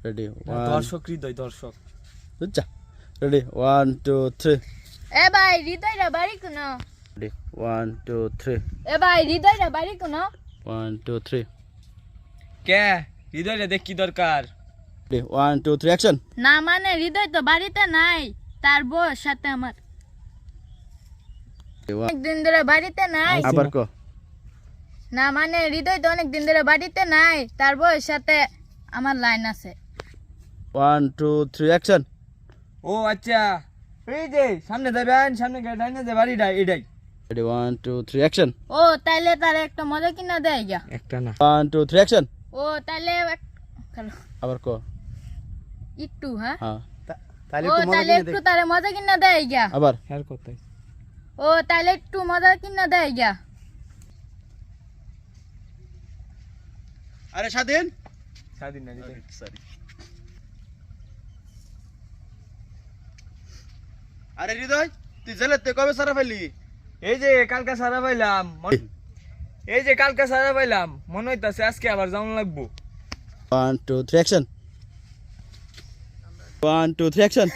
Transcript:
ready দর্শক হৃদয় দর্শক বুঝছা ready 1 2 3 এ ভাই হৃদয়টা বাড়ি কোন রেডি 1 2 3 এ ভাই হৃদয়টা বাড়ি কোন 1 2 3 কে হৃদয়টা দেখ কি দরকার রেডি 1 2 3 অ্যাকশন না মানে হৃদয় তো বাড়িতে নাই তার বউর সাথে আমার অনেকদিন ধরে বাড়িতে নাই আবার কো না মানে হৃদয় তো অনেকদিন ধরে বাড়িতে নাই তার বউর সাথে আমার লাইন আছে 1 2 3 অ্যাকশন ও আচ্ছা এই যে সামনে যাবেন সামনে ডাইনে যে বাড়িটা এটাই রেডি 1 2 3 অ্যাকশন ও তাইলে তার একটা মজা কিনা দেয় গা একটা না 1 2 3 অ্যাকশন ও তাইলে আবার কো একটু হ্যাঁ হ্যাঁ ও তাইলে একটু তারে মজা কিনা দেয় গা আবার হের কথাই ও তাইলে একটু মজা কিনা দেয় গা আরে স্বাধীন স্বাধীন না হৃদয় সরি আরে হৃদয় তুই জেলেতে কবে সারা ফেললি এই যে কালকে সারা পাইলাম এই যে কালকে সারা পাইলাম মনে হইতাছে আজকে আবার যাওন লাগবো 1 2 3 অ্যাকশন 1 2 3 অ্যাকশন